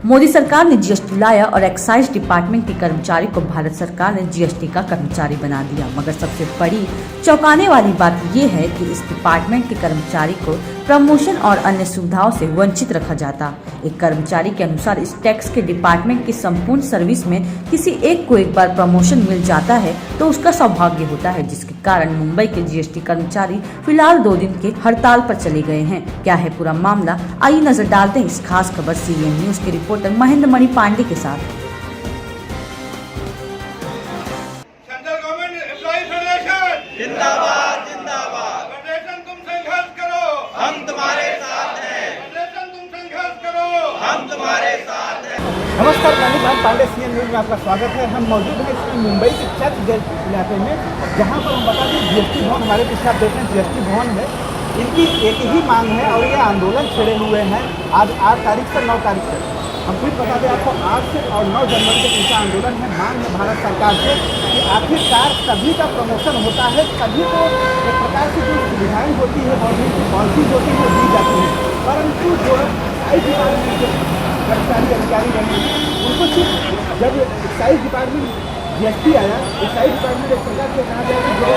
मोदी सरकार ने जीएसटी लाया और एक्साइज डिपार्टमेंट के कर्मचारी को भारत सरकार ने जीएसटी का कर्मचारी बना दिया। मगर सबसे बड़ी चौंकाने वाली बात यह है कि इस डिपार्टमेंट के कर्मचारी को प्रमोशन और अन्य सुविधाओं से वंचित रखा जाता। एक कर्मचारी के अनुसार इस टैक्स के डिपार्टमेंट की संपूर्ण सर्विस में किसी एक को एक बार प्रमोशन मिल जाता है तो उसका सौभाग्य होता है, जिसके कारण मुंबई के जीएसटी कर्मचारी फिलहाल 2 दिन के हड़ताल पर चले गए हैं। क्या है पूरा मामला, आइए नजर डालते हैं इस खास खबर सीएन न्यूज के रिपोर्टर महेंद्र मणि पांडे के साथ। सेंट्रल गवर्नमेंट एम्प्लॉय फेडरेशन जिंदाबाद जिंदाबाद। फेडरेशन तुम संघर्ष करो, हम तुम्हारे साथ हैं। फेडरेशन तुम संघर्ष करो, हम तुम्हारे साथ हैं। नमस्कार, मणि पांडे सीएन न्यूज में आपका स्वागत है। हम मौजूद हैं इस मुंबई के चर्च इलाके में, जहां पर हम बता दें जीएसटी भवन हमारे पीछे आप देख रहे हैं जीएसटी भवन है। इनकी एक ही मांग है और ये आंदोलन छेड़े हुए हैं आज 8 तारीख से 9 तारीख तक। हम फिर बता दें आपको 8 से और 9 जनवरी के बीच आंदोलन है। मांग है भारत सरकार से कि आखिरकार सभी का प्रमोशन होता है, सभी को एक प्रकार से जो सुविधाएं होती है, पॉलिसीज होती है दी जाती है, परंतु जो एक्साइज डिपार्टमेंट के कर्मचारी अधिकारी बने उनको सिर्फ जब एक्साइज डिपार्टमेंट जीएसटी आया, एक्साइज डिपार्टमेंट एक प्रकार से कहा गया कि जो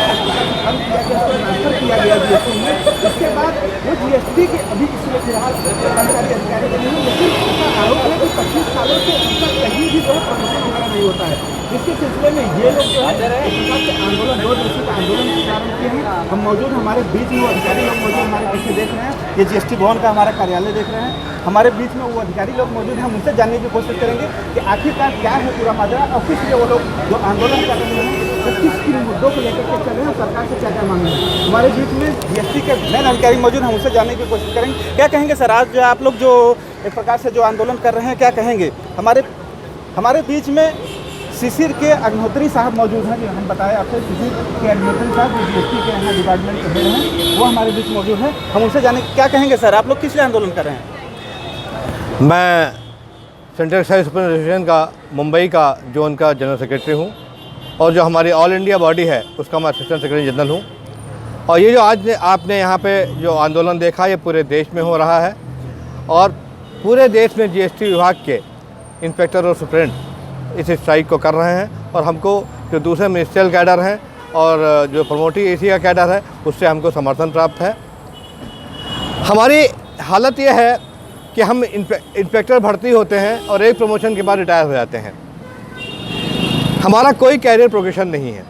बंद किया गया उसको ट्रांसफर किया गया जीएसटी में। इसके बाद वो जीएसटी के अभी इसमें फिलहाल कर्मचारी अधिकारी बने हैं, लेकिन उसका आरोप है कि 25 सालों से उनका कहीं भी जो है प्रमोशन वगैरह नहीं होता है। इसके सिलसिले में ये लोग जो है एक प्रकार से आंदोलन 2 दिवसीय का आंदोलन प्रारंभ किए हैं। हम मौजूद हमारे बीच में वो अधिकारी लोग मौजूद हमारे पीछे देख रहे हैं, ये जीएसटी भवन का हमारा कार्यालय देख रहे हैं। हमारे बीच में वो अधिकारी लोग मौजूद हैं, हम उनसे जानने की कोशिश करेंगे कि आखिरकार क्या है पूरा माजरा और किस लिए वो लोग जो आंदोलन कर रहे हैं वो किन मुद्दों को लेकर के चल रहे हैं, सरकार से क्या क्या मांग रहे हैं। हमारे बीच में जीएसटी के मेन अधिकारी मौजूद हैं, हम उनसे जानने की कोशिश करेंगे। क्या कहेंगे सर, आज आप लोग जो एक प्रकार से जो आंदोलन कर रहे हैं क्या कहेंगे? हमारे बीच में शिशिर के अग्निहोत्री साहब मौजूद हैं, जो हम बताएं आपसे शिशिर के अग्निहोत्री साहब जो जीएसटी के यहाँ डिपार्टमेंट के हेड हैं, वो हमारे बीच मौजूद हैं। हम उनसे जाने क्या कहेंगे सर, आप लोग किस लिए आंदोलन कर रहे हैं? मैं सेंट्रल एक्साइज एसोसिएशन का मुंबई का जोन का जनरल सेक्रेटरी हूँ और जो हमारी ऑल इंडिया बॉडी है उसका मैं असिस्टेंट सेक्रेटरी जनरल हूँ। और ये जो आज आपने यहाँ पे जो आंदोलन देखा ये पूरे देश में हो रहा है और पूरे देश में जीएसटी विभाग के इंस्पेक्टर और सुप्रिंट इस स्ट्राइक को कर रहे हैं और हमको जो दूसरे मिनिस्ट्रियल कैडर हैं और जो प्रमोटिव एसी का कैडर है उससे हमको समर्थन प्राप्त है। हमारी हालत ये है कि हम इंस्पेक्टर भर्ती होते हैं और एक प्रमोशन के बाद रिटायर हो जाते हैं। हमारा कोई कैरियर प्रोग्रेशन नहीं है,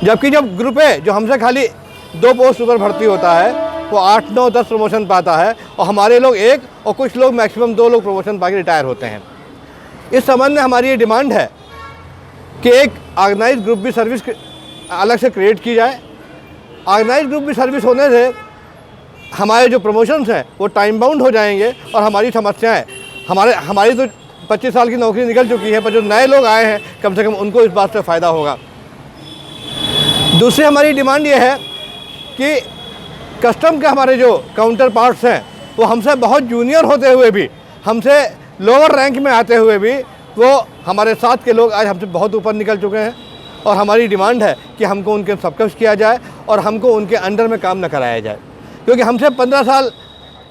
जबकि जब ग्रुप ए जो हमसे खाली 2 पोस्ट ऊपर भर्ती होता है वो 8, 9, 10 प्रमोशन पाता है और हमारे लोग 1 और कुछ लोग मैक्सिमम 2 लोग प्रमोशन पा के रिटायर होते हैं। इस संबंध में हमारी ये डिमांड है कि एक ऑर्गेनाइज ग्रुप बी सर्विस अलग से क्रिएट की जाए। ऑर्गेनाइज ग्रुप बी सर्विस होने से हमारे जो प्रमोशंस हैं वो टाइम बाउंड हो जाएंगे और हमारी समस्याएं हमारी तो 25 साल की नौकरी निकल चुकी है, पर जो नए लोग आए हैं कम से कम उनको इस बात से फ़ायदा होगा। दूसरी हमारी डिमांड ये है कि कस्टम के हमारे जो काउंटर पार्ट्स हैं वो हमसे बहुत जूनियर होते हुए भी, हमसे लोअर रैंक में आते हुए भी वो हमारे साथ के लोग आज हमसे बहुत ऊपर निकल चुके हैं और हमारी डिमांड है कि हमको उनके सबकश किया जाए और हमको उनके अंडर में काम न कराया जाए, क्योंकि हमसे 15 साल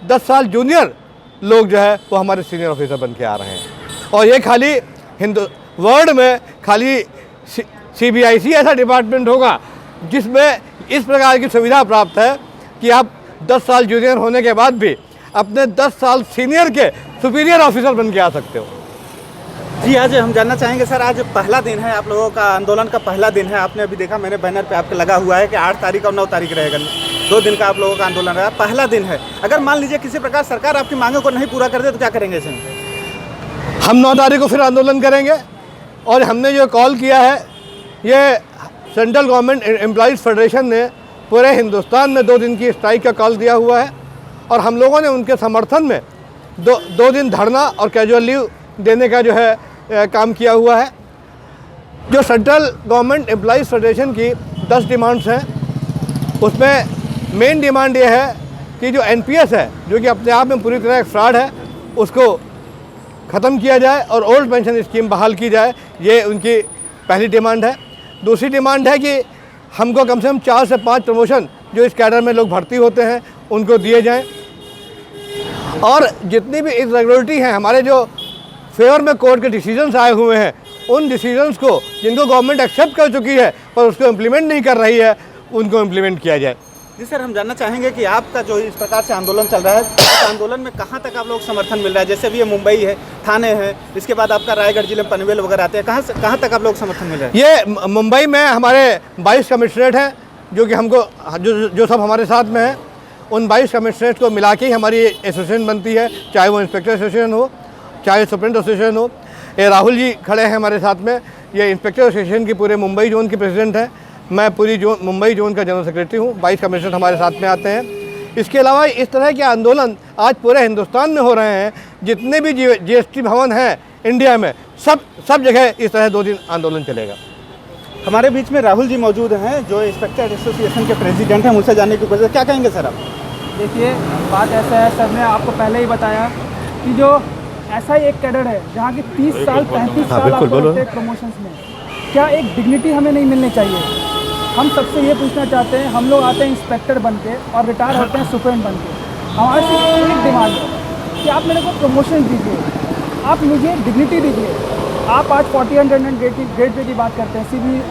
10 साल जूनियर लोग जो है वो हमारे सीनियर ऑफिसर बन के आ रहे हैं। और ये खाली वर्ल्ड में खाली CBIC ऐसा डिपार्टमेंट होगा जिसमें इस प्रकार की सुविधा प्राप्त है कि आप 10 साल जूनियर होने के बाद भी अपने 10 साल सीनियर के सुपीरियर ऑफिसर बन के आ सकते हो। जी, आज हम जानना चाहेंगे सर, आज पहला दिन है आप लोगों का आंदोलन का पहला दिन है। आपने अभी देखा मैंने बैनर पे आपके लगा हुआ है कि 8 तारीख और 9 तारीख रहेगा, 2 दिन का आप लोगों का आंदोलन रहा। पहला दिन है, अगर मान लीजिए किसी प्रकार सरकार आपकी मांगों को नहीं पूरा कर दे तो क्या करेंगे इसमें? हम 9 तारीख को फिर आंदोलन करेंगे और हमने जो कॉल किया है ये सेंट्रल गवर्नमेंट एम्प्लॉयज़ फेडरेशन ने पूरे हिंदुस्तान में 2 दिन की स्ट्राइक का कॉल दिया हुआ है और हम लोगों ने उनके समर्थन में 2 दिन धरना और कैजुअल लीव देने का जो है काम किया हुआ है। जो सेंट्रल गवर्नमेंट एम्प्लॉयज़ फेडरेशन की 10 डिमांड्स हैं उसमें मेन डिमांड ये है कि जो NPS है, जो कि अपने आप में पूरी तरह एक फ्रॉड है, उसको ख़त्म किया जाए और ओल्ड पेंशन स्कीम बहाल की जाए। ये उनकी पहली डिमांड है। दूसरी डिमांड है कि हमको कम से कम 4 से 5 प्रमोशन जो इस कैडर में लोग भर्ती होते हैं उनको दिए जाएं और जितनी भी इरेगुलरिटी हैं, हमारे जो फेवर में कोर्ट के डिसीजंस आए हुए हैं, उन डिसीजंस को जिनको गवर्नमेंट एक्सेप्ट कर चुकी है पर उसको इम्प्लीमेंट नहीं कर रही है, उनको इम्प्लीमेंट किया जाए। जी सर, हम जानना चाहेंगे कि आपका जो इस प्रकार से आंदोलन चल रहा है, इस आंदोलन में कहाँ तक आप लोग समर्थन मिल रहा है? जैसे अभी ये मुंबई है, ठाणे है, इसके बाद आपका रायगढ़ जिले में पनवेल वगैरह आते हैं, कहाँ तक आप लोग समर्थन मिल रहा है? ये मुंबई में हमारे 22 कमिश्नरेट हैं जो कि हमको जो सब हमारे साथ में हैं, उन 22 कमिश्नरेट को मिला के ही हमारी एसोसिएशन बनती है, चाहे वो इंस्पेक्टर एसोसिएशन हो, चाहे सुप्रीम एसोसिएशन हो। ये राहुल जी खड़े हैं हमारे साथ में, ये इंस्पेक्टर एसोसिएशन की पूरे मुंबई जोन के प्रेसिडेंट हैं, मैं पूरी मुंबई जोन का जनरल सेक्रेटरी हूँ। 22 कमिश्नर हमारे साथ में आते हैं। इसके अलावा इस तरह के आंदोलन आज पूरे हिंदुस्तान में हो रहे हैं। जितने भी जीएसटी भवन हैं इंडिया में, सब जगह इस तरह 2 दिन आंदोलन चलेगा। हमारे बीच में राहुल जी मौजूद हैं जो इंस्पेक्टर एसोसिएशन के प्रेसिडेंट हैं, उनसे जानने की कोशिश। क्या कहेंगे सर आप? देखिए, बात ऐसा है सर, ने आपको पहले ही बताया कि जो ऐसा ही एक कैडर है जहाँ की 30 साल 35 साल प्रमोशंस में, क्या एक डिग्निटी हमें नहीं मिलनी चाहिए? हम सबसे ये पूछना चाहते हैं, हम लोग आते हैं इंस्पेक्टर बन के और रिटायर होते हैं सुप्रीम बन के। हमारे सिर्फ एक डिमांड है कि आप मेरे को प्रमोशन दीजिए, आप मुझे डिग्निटी दीजिए। आप आज 4000 ग्रेड पे की बात करते हैं,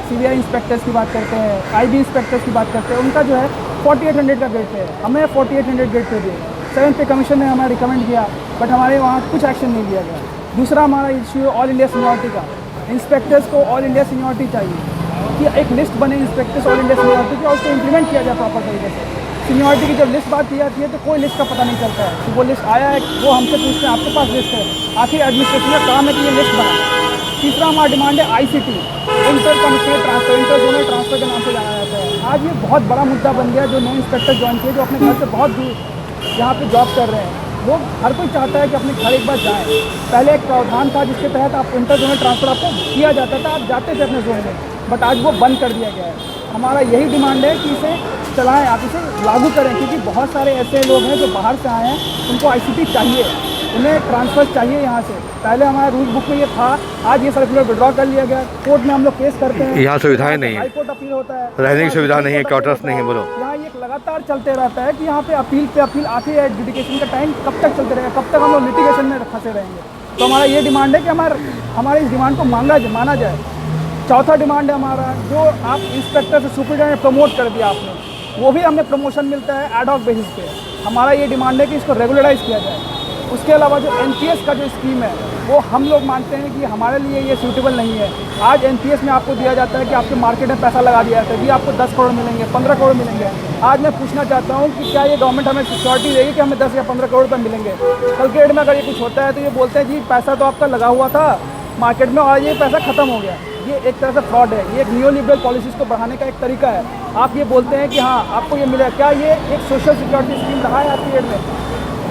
CBI इंस्पेक्टर्स की बात करते हैं, IB इंस्पेक्टर्स की बात करते हैं, उनका जो है 4800 का ग्रेड पे है, हमें 4800 ग्रेड पे दिए। 7th पे कमीशन ने हमें रिकमेंड किया, बट हमारे वहाँ कुछ एक्शन नहीं लिया गया। दूसरा हमारा इश्यू है ऑल इंडिया सीनियरिटी का। इंस्पेक्टर्स को ऑल इंडिया सीनियरिटी चाहिए कि एक लिस्ट बने इंस्पेक्टर्स ऑल इंडिया सीनियरिटी की और उसको इम्प्लीमेंट किया जाए प्रॉपर तरीके से। सीनियरिटी की जब लिस्ट बात की जाती है तो कोई लिस्ट का पता नहीं चलता है कि वो लिस्ट आया है, वो हमसे पूछते हैं आपके पास लिस्ट है, आखिर एडमिनिस्ट्रेशन का काम है कि ये लिस्ट बनाए। तीसरा हमारा डिमांड है ICT, inter commissioner transfer, inter zonal transfer के नाम से जाना जाता है। आज ये बहुत बड़ा मुद्दा बन गया। जो नए इंस्पेक्टर ज्वाइन किए, जो अपने घर से बहुत दूर यहाँ पे जॉब कर रहे हैं, वो हर कोई चाहता है कि अपने घर एक बार जाएँ। पहले एक प्रावधान था जिसके तहत आप इंटर जोनल ट्रांसफ़र आपको किया जाता था, आप जाते थे अपने जोन में, बट आज वो बंद कर दिया गया है। हमारा यही डिमांड है कि इसे चलाएं, आप इसे लागू करें, क्योंकि बहुत सारे ऐसे लोग हैं जो बाहर से आए हैं, उनको ICT चाहिए, उन्हें ट्रांसफ़र चाहिए यहाँ से। पहले हमारे रूल बुक में ये था, आज ये सर्कुलर विड्रॉ कर लिया गया। कोर्ट में हम लोग केस करते हैं, यहाँ सुविधाएं नहीं है, हाई कोर्ट अपील होता है, रहने की सुविधा नहीं है, क्वार्टर्स नहीं है। बोलो, यहाँ ये लगातार चलते रहता है कि यहाँ पे अपील आखिर एडजुडिकेशन का टाइम कब तक चलते रहेगा, कब तक हम लोग लिटिगेशन में फंसे रहेंगे। तो हमारा ये डिमांड है कि हमारे इस डिमांड को माना जाए। चौथा डिमांड है हमारा, जो आप इंस्पेक्टर से सुपरिटेंडेंट प्रमोट कर दिया आपने, वो भी हमें प्रमोशन मिलता है एड हॉक बेसिस पे। हमारा ये डिमांड है कि इसको रेगुलराइज किया जाए। उसके अलावा जो NPS का जो स्कीम है, वो हम लोग मानते हैं कि हमारे लिए ये सूटेबल नहीं है। आज NPS में आपको दिया जाता है कि आपके मार्केट में पैसा लगा दिया जाता है कि आपको 10 करोड़ मिलेंगे, 15 करोड़ मिलेंगे। आज मैं पूछना चाहता हूँ कि क्या ये गवर्नमेंट हमें सिक्योरिटी देगी कि हमें 10 या 15 करोड़ रुपये मिलेंगे? कल के डेट में अगर ये कुछ होता है तो ये बोलते हैं जी पैसा तो आपका लगा हुआ था मार्केट में और ये पैसा ख़त्म हो गया। ये एक तरह से फ्रॉड है, ये एक न्यू लिबरल पॉलिसीज़ को बढ़ाने का एक तरीका है। आप ये बोलते हैं कि हाँ आपको ये मिला, क्या ये एक सोशल सिक्योरिटी स्कीम रहा है आपके डेट में?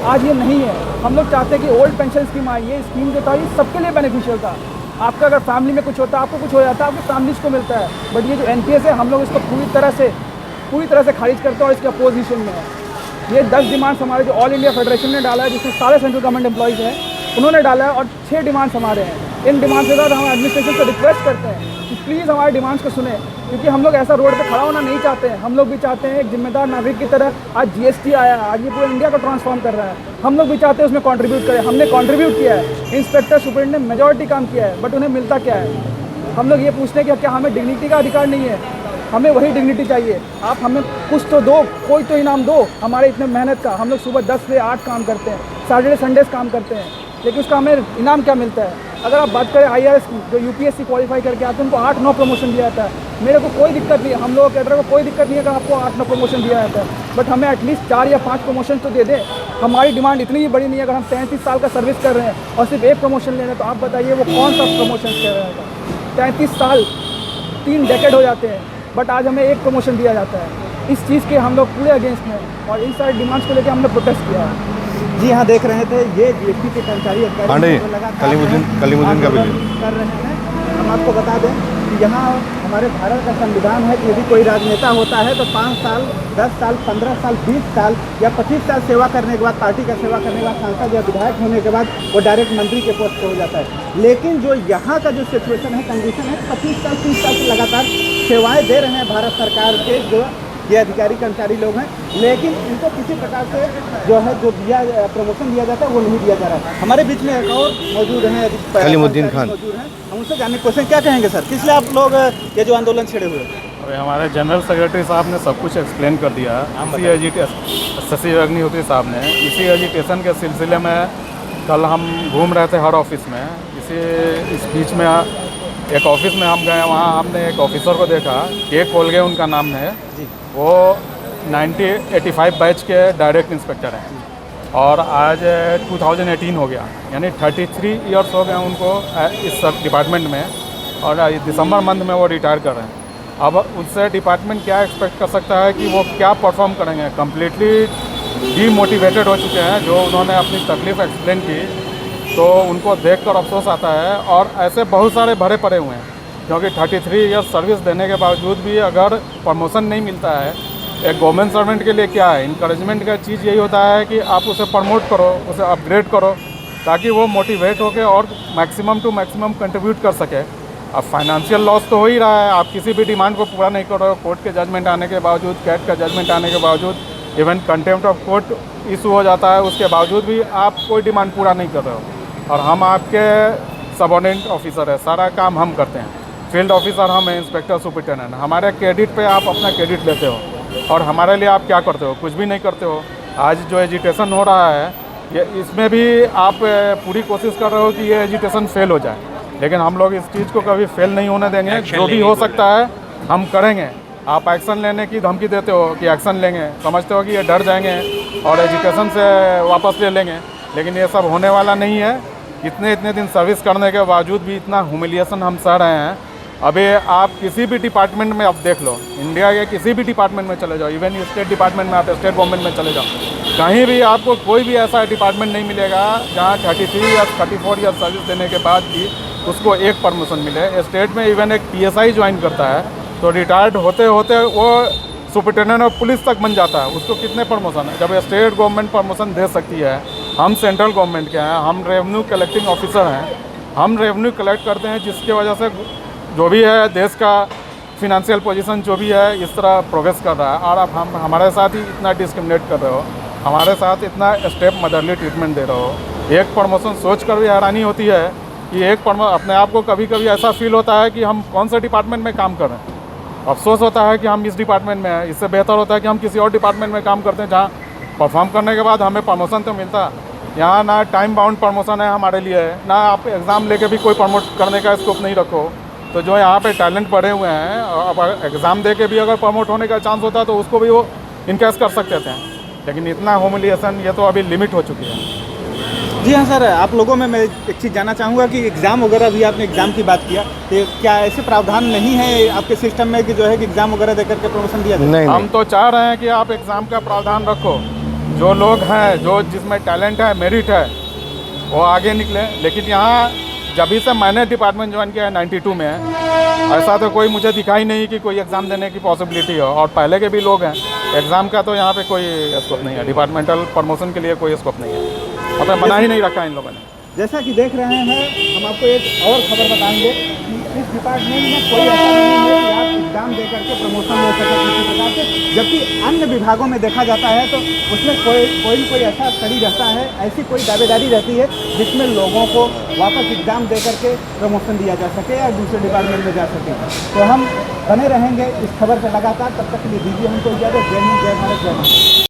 आज ये नहीं है। हम लोग चाहते हैं कि ओल्ड पेंशन स्कीम आई, ये स्कीम जो था ये सबके लिए बेनिफिशियल था। आपका अगर फैमिली में कुछ होता है, आपको कुछ हो जाता है, आपकी फैमिलीज़ को मिलता है। बट ये जो NPS है, हम लोग इसको पूरी तरह से खारिज करते हैं और इसके अपोजिशन में है। ये 10 डिमांड्स हमारे जो ऑल इंडिया फेडरेशन ने डाला है, जिसमें सारे सेंट्रल गवर्नमेंट एम्प्लॉइज़ हैं, उन्होंने डाला है, और 6 डिमांड्स हमारे हैं। इन डिमांड्स के साथ हम एडमिनिस्ट्रेशन से रिक्वेस्ट करते हैं कि प्लीज़ हमारे डिमांड्स को सुने, क्योंकि हम लोग ऐसा रोड पे खड़ा होना नहीं चाहते हैं। हम लोग भी चाहते हैं एक जिम्मेदार नागरिक की तरह। आज GST आया, आज ये पूरे इंडिया को ट्रांसफॉर्म कर रहा है, हम लोग भी चाहते हैं उसमें कंट्रीब्यूट करें। हमने कंट्रीब्यूट किया है, इंस्पेक्टर सुपरिटेंडेंट ने मेजॉरिटी काम किया है, बट उन्हें मिलता क्या है? हम लोग ये पूछते हैं कि क्या हमें डिग्निटी का अधिकार नहीं है? हमें वही डिग्निटी चाहिए। आप हमें कुछ तो दो, कोई तो इनाम दो हमारे इतने मेहनत का। हम लोग सुबह 10 से 8 काम करते हैं, सैटरडे संडेज काम करते हैं, लेकिन उसका हमें इनाम क्या मिलता है? अगर आप बात करें IRS की, जो UPSC क्वालिफाई करके आते हैं, उनको 8-9 प्रमोशन दिया जाता है। मेरे को कोई दिक्कत नहीं है, हम लोग कैडर को कोई दिक्कत नहीं है अगर आपको 8-9 प्रमोशन दिया जाता है, बट हमें एटलीस्ट 4 या 5 प्रमोशन तो दे दें। हमारी डिमांड इतनी ही बड़ी नहीं है। अगर हम 33 साल का सर्विस कर रहे हैं और सिर्फ 1 प्रमोशन ले रहे हैं, तो आप बताइए वो कौन सा प्रमोशन कर रहा है? 33 साल 3 डेकेड हो जाते हैं, बट आज हमें 1 प्रमोशन दिया जाता है। इस चीज़ के हम लोग पूरे अगेंस्ट हैं और इन सारी डिमांड्स को लेकर हमने प्रोटेस्ट किया है। जी हाँ, देख रहे थे ये GST के कर्मचारी कलीमुद्दीन का भी कर रहे हैं। हम आपको बता दें कि यहाँ हमारे भारत का संविधान है कि यदि कोई राजनेता होता है तो 5 साल, 10 साल, 15 साल, 20 साल या 25 साल सेवा करने के बाद, पार्टी का सेवा करने के बाद, सांसद या विधायक होने के बाद वो डायरेक्ट मंत्री के पोस्ट पे हो जाता है। लेकिन जो यहाँ का जो सिचुएशन है, कंडीशन है, 25 साल 30 साल से लगातार सेवाएँ दे रहे हैं भारत सरकार के जो ये अधिकारी कर्मचारी लोग हैं, लेकिन इनको किसी प्रकार से जो है जो प्रमोशन दिया जाता है वो नहीं दिया जा रहा है। हमारे बीच में एक और मौजूद हैं कलीमुद्दीन खान। मौजूद हैं, हम उनसे जानने की कोशिश क्या कहेंगे सर, किस लिए आप लोग ये जो आंदोलन छेड़े हुए हैं? अभी हमारे जनरल सेक्रेटरी साहब ने सब कुछ एक्सप्लेन कर दिया। शशि अग्निहोत्री साहब ने इसी एजिटेशन के सिलसिले में कल हम घूम रहे थे हर ऑफिस में। इस बीच में एक ऑफिस में हम गए, वहाँ हमने एक ऑफिसर को देखा, के कोलगे उनका नाम है, वो 1985 बैच के डायरेक्ट इंस्पेक्टर हैं और आज 2018 हो गया, यानी 33 ईयर्स हो गए उनको इस सब डिपार्टमेंट में और दिसंबर मंथ में वो रिटायर कर रहे हैं। अब उससे डिपार्टमेंट क्या एक्सपेक्ट कर सकता है कि वो क्या परफॉर्म करेंगे? कम्प्लीटली डीमोटिवेटेड हो चुके हैं। जो उन्होंने अपनी तकलीफ़ एक्सप्लेन की तो उनको देखकर अफसोस आता है और ऐसे बहुत सारे भरे पड़े हुए हैं, क्योंकि 33 ईयर्स सर्विस देने के बावजूद भी अगर प्रमोशन नहीं मिलता है, एक गवर्नमेंट सर्वेंट के लिए क्या है, इनकरेजमेंट का चीज़ यही होता है कि आप उसे प्रमोट करो, उसे अपग्रेड करो, ताकि वो मोटिवेट होकर और मैक्सिमम टू मैक्सिमम कंट्रीब्यूट कर सके। अब फाइनेंशियल लॉस तो हो ही रहा है, आप किसी भी डिमांड को पूरा नहीं कर रहे हो, कोर्ट के जजमेंट आने के बावजूद, कैट का जजमेंट आने के बावजूद, even contempt of court issue हो जाता है, उसके बावजूद भी आप कोई डिमांड पूरा नहीं कर रहे हो। और हम आपके सबऑर्डिनेट ऑफिसर है, सारा काम हम करते हैं, फील्ड ऑफिसर हम हैं, इंस्पेक्टर सुपरिटेंडेंट। हमारे क्रेडिट पे आप अपना क्रेडिट लेते हो और हमारे लिए आप क्या करते हो? कुछ भी नहीं करते हो। आज जो एजिटेशन हो रहा है, ये इसमें भी आप पूरी कोशिश कर रहे हो कि ये एजिटेशन फेल हो जाए, लेकिन हम लोग इस चीज़ को कभी फेल नहीं होने देंगे। जो भी हो सकता है हम करेंगे। आप एक्शन लेने की धमकी देते हो कि एक्शन लेंगे, समझते हो कि ये डर जाएंगे और एजुकेशन से वापस ले लेंगे, लेकिन ये सब होने वाला नहीं है। इतने दिन सर्विस करने के बावजूद भी इतना ह्यूमिलिएशन हम सह रहे हैं। अभी आप किसी भी डिपार्टमेंट में आप देख लो, इंडिया के किसी भी डिपार्टमेंट में चले जाओ, इवन स्टेट डिपार्टमेंट में, आप स्टेट गवर्नमेंट में चले जाओ, कहीं भी आपको कोई भी ऐसा डिपार्टमेंट नहीं मिलेगा जहाँ 33 या 34 ईयर सर्विस देने के बाद भी उसको एक प्रमोशन मिले। स्टेट में इवन एक PSI ज्वाइन करता है तो रिटायर्ड होते होते वो सुपरिटेंडेंट ऑफ पुलिस तक बन जाता है, उसको कितने प्रमोशन है? जब स्टेट गवर्नमेंट प्रमोशन दे सकती है, हम सेंट्रल गवर्नमेंट के हैं, हम रेवेन्यू कलेक्टिंग ऑफिसर हैं, हम रेवेन्यू कलेक्ट करते हैं, जिसकी वजह से जो भी है देश का फिनेंशियल पोजीशन जो भी है इस तरह प्रोग्रेस कर रहा है। और आप हमारे साथ ही इतना डिस्क्रिमिनेट कर रहे हो, हमारे साथ इतना स्टेप मदरली ट्रीटमेंट दे रहे हो। एक प्रमोशन सोच कर भी हैरानी होती है कि अपने आप को कभी कभी ऐसा फील होता है कि हम कौन से डिपार्टमेंट में काम कर रहे हैं। अफसोस होता है कि हम इस डिपार्टमेंट में हैं, इससे बेहतर होता है कि हम किसी और डिपार्टमेंट में काम करते हैं जहाँ परफॉर्म करने के बाद हमें प्रमोशन तो मिलता है। यहाँ ना टाइम बाउंड प्रमोशन है हमारे लिए, ना आप एग्ज़ाम लेके भी कोई प्रमोट करने का स्कोप नहीं रखो। तो जो यहाँ पे टैलेंट पड़े हुए हैं, अब एग्ज़ाम दे के भी अगर प्रमोट होने का चांस होता है तो उसको भी वो इनकेस कर सकते थे, लेकिन इतना ह्यूमिलिएशन ये तो अभी लिमिट हो चुकी है। जी हाँ सर, आप लोगों में मैं एक चीज़ जानना चाहूँगा कि एग्ज़ाम वगैरह भी आपने एग्ज़ाम की बात किया, तो क्या ऐसे प्रावधान नहीं है आपके सिस्टम में कि जो है कि एग्ज़ाम वगैरह देकर के प्रमोशन दिया जाए? नहीं, हम तो चाह रहे हैं कि आप एग्ज़ाम का प्रावधान रखो, जो लोग हैं, जो जिसमें टैलेंट है, मेरिट है, वो आगे निकले। लेकिन यहाँ जब से मैंने डिपार्टमेंट ज्वाइन किया है 92 में, ऐसा तो कोई मुझे दिखाई नहीं कि कोई एग्ज़ाम देने की पॉसिबिलिटी हो। और पहले के भी लोग हैं, एग्ज़ाम का तो यहाँ पे कोई स्कोप नहीं है, डिपार्टमेंटल प्रमोशन के लिए कोई स्कोप नहीं है, मतलब बना ही नहीं रखा इन लोगों ने। जैसा कि देख रहे हैं, हम आपको एक और खबर बताएंगे कि इस डिपार्टमेंट में कोई ऐसा नहीं है कि आप एग्ज़ाम दे करके प्रमोशन ले सकें किसी प्रकार से, जबकि अन्य विभागों में देखा जाता है तो उसमें कोई ऐसा कड़ी रहता है, ऐसी कोई दावेदारी रहती है जिसमें लोगों को वापस एग्ज़ाम दे करके प्रमोशन दिया जा सके या दूसरे डिपार्टमेंट में जा सके। तो हम बने रहेंगे इस खबर पर लगातार, तब तक के लिए दीजिए हमको इजाज़त। जय हिंद, जय भारत, जय माता।